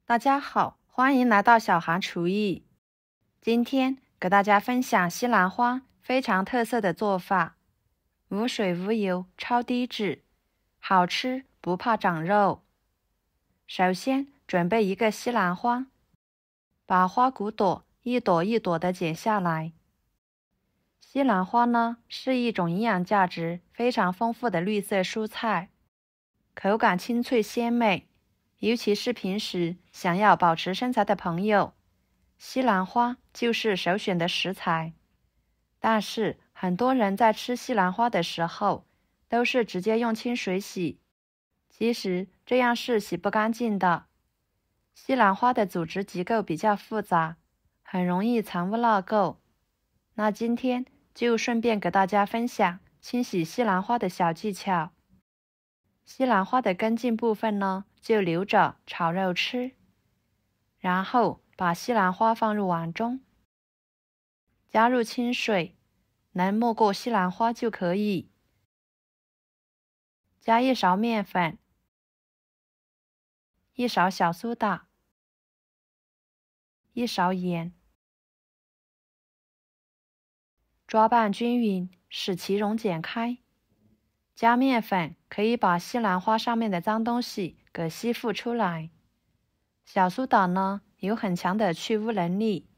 大家好，欢迎来到小韩厨艺。今天给大家分享西兰花非常特色的做法，无水无油，超低脂，好吃不怕长肉。首先准备一个西兰花，把花骨朵一朵一朵的剪下来。西兰花呢，是一种营养价值非常丰富的绿色蔬菜，口感清脆鲜美。尤其是平时想要保持身材的朋友，西兰花就是首选的食材。但是很多人在吃西兰花的时候，都是直接用清水洗，其实这样是洗不干净的。西兰花的组织结构比较复杂，很容易藏污纳垢。那今天就顺便给大家分享清洗西兰花的小技巧。西兰花的根茎部分呢，就留着炒肉吃。然后把西兰花放入碗中，加入清水，能没过西兰花就可以。加1勺面粉，1勺小苏打，1勺盐，抓拌均匀，使其溶解开。加面粉可以把西兰花上面的脏东西给吸附出来。小苏打呢，有很强的去污能力，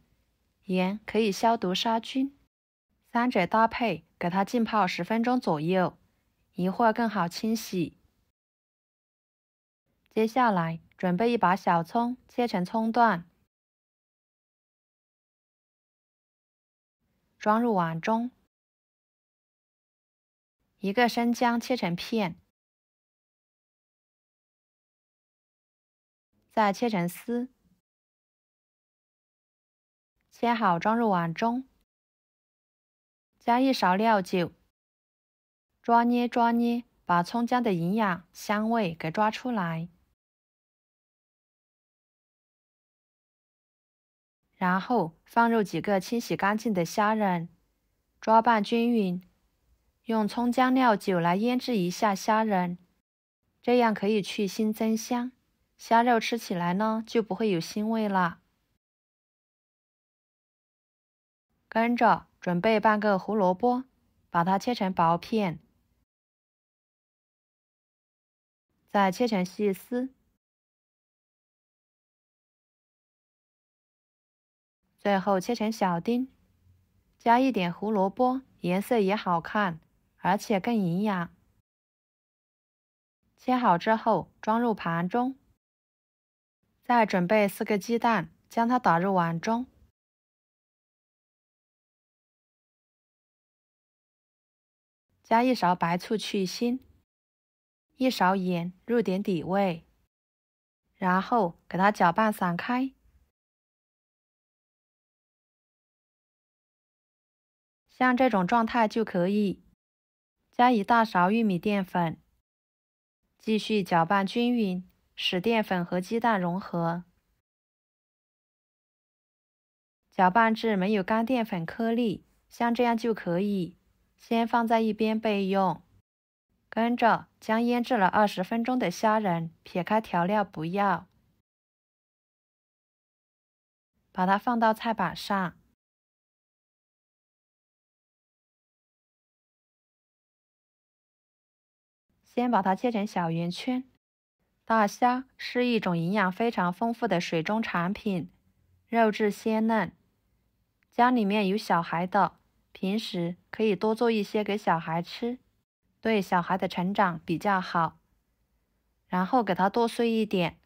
盐可以消毒杀菌。三者搭配，给它浸泡10分钟左右，一会儿更好清洗。接下来准备一把小葱，切成葱段，装入碗中。一个生姜切成片，再切成丝，切好装入碗中。加1勺料酒，抓捏，把葱姜的营养香味给抓出来。然后放入几个清洗干净的虾仁，抓拌均匀。用葱姜料酒来腌制一下虾仁，这样可以去腥增香，虾肉吃起来呢就不会有腥味了。跟着准备半个胡萝卜，把它切成薄片，再切成细丝，最后切成小丁。加一点胡萝卜，颜色也好看，而且更营养。切好之后装入盘中，再准备4个鸡蛋，将它打入碗中。加1勺白醋去腥，1勺盐入点底味，然后给它搅拌散开。像这种状态就可以。加1大勺玉米淀粉，继续搅拌均匀，使淀粉和鸡蛋融合。搅拌至没有干淀粉颗粒，像这样就可以，先放在一边备用。跟着将腌制了20分钟的虾仁撇开调料不要，把它放到菜板上。先把它切成小圆圈。大虾是一种营养非常丰富的水中产品，肉质鲜嫩。家里面有小孩的，平时可以多做一些给小孩吃，对小孩的成长比较好。然后给它剁碎一点，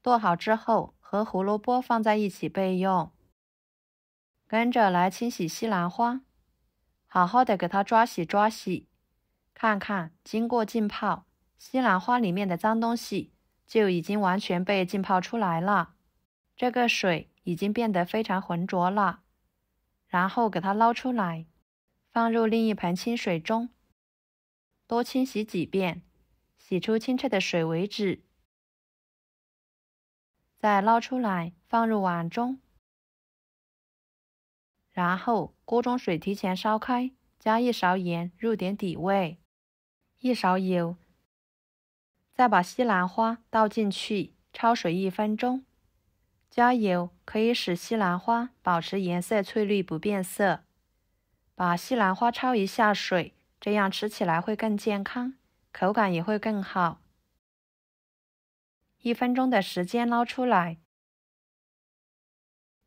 剁好之后和胡萝卜放在一起备用。跟着来清洗西兰花，好好的给它抓洗，看看经过浸泡，西兰花里面的脏东西就已经完全被浸泡出来了，这个水已经变得非常浑浊了。然后给它捞出来，放入另一盆清水中，多清洗几遍，洗出清澈的水为止。再捞出来放入碗中，然后锅中水提前烧开，加1勺盐入点底味，1勺油，再把西兰花倒进去，焯水1分钟。加油可以使西兰花保持颜色翠绿不变色。把西兰花焯一下水，这样吃起来会更健康，口感也会更好。1分钟的时间捞出来，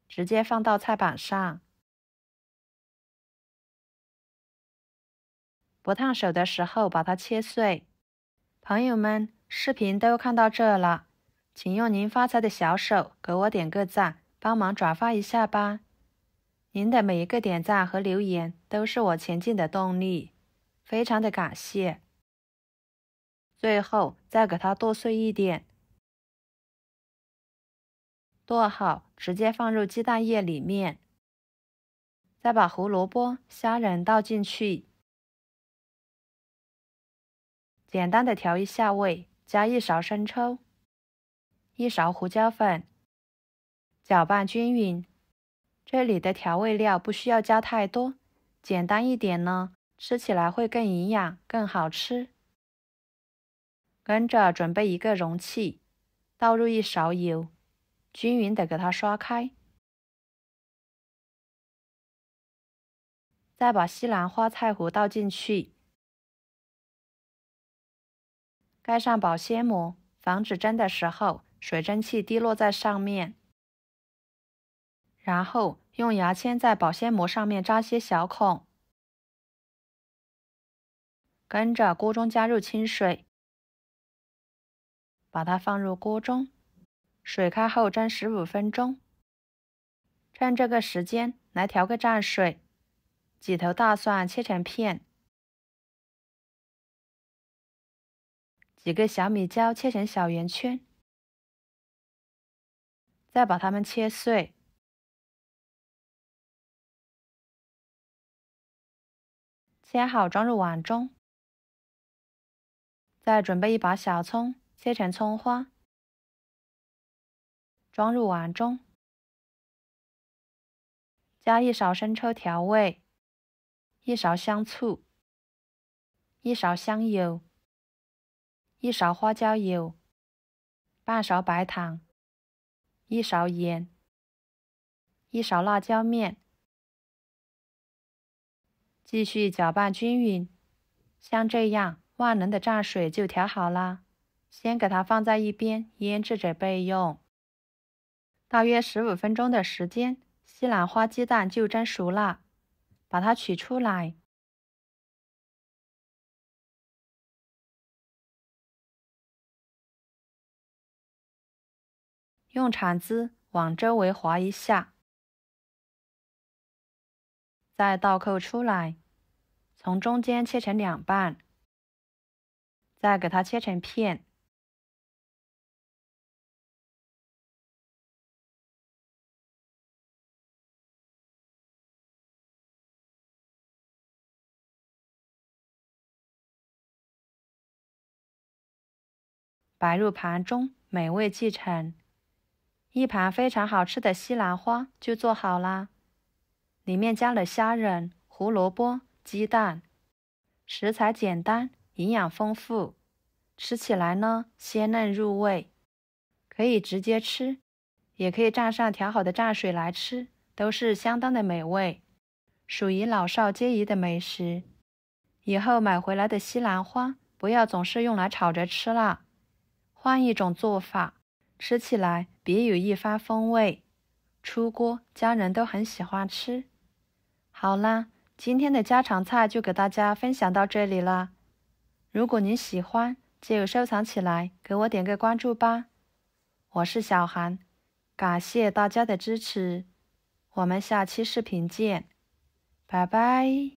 直接放到菜板上。不烫手的时候把它切碎。朋友们，视频都看到这了，请用您发财的小手给我点个赞，帮忙转发一下吧。您的每一个点赞和留言都是我前进的动力，非常的感谢。最后再给它剁碎一点，剁好直接放入鸡蛋液里面，再把胡萝卜、虾仁倒进去，简单的调一下味，加1勺生抽，1勺胡椒粉，搅拌均匀。这里的调味料不需要加太多，简单一点呢，吃起来会更营养、更好吃。跟着准备一个容器，倒入1勺油，均匀的给它刷开。再把西兰花菜糊倒进去，盖上保鲜膜，防止蒸的时候水蒸气滴落在上面。然后用牙签在保鲜膜上面扎些小孔。跟着锅中加入清水，把它放入锅中，水开后蒸15分钟。趁这个时间来调个蘸水，几头大蒜切成片，几个小米椒切成小圆圈，再把它们切碎。切好装入碗中，再准备1把小葱，切成葱花，装入碗中，加1勺生抽调味，1勺香醋，1勺香油，1勺花椒油，半勺白糖，1勺盐，1勺辣椒面。继续搅拌均匀，像这样万能的蘸水就调好啦。先给它放在一边腌制着备用。大约15分钟的时间，西兰花鸡蛋就蒸熟了，把它取出来。用铲子往周围划一下，再倒扣出来，从中间切成2半，再给它切成片。摆入盘中，美味继承。一盘非常好吃的西兰花就做好啦。里面加了虾仁、胡萝卜、鸡蛋，食材简单，营养丰富，吃起来呢鲜嫩入味，可以直接吃，也可以蘸上调好的蘸水来吃，都是相当的美味，属于老少皆宜的美食。以后买回来的西兰花不要总是用来炒着吃啦，换一种做法，吃起来别有一番风味，出锅家人都很喜欢吃。好啦，今天的家常菜就给大家分享到这里啦。如果您喜欢，就收藏起来，给我点个关注吧。我是小韩，感谢大家的支持，我们下期视频见，拜拜。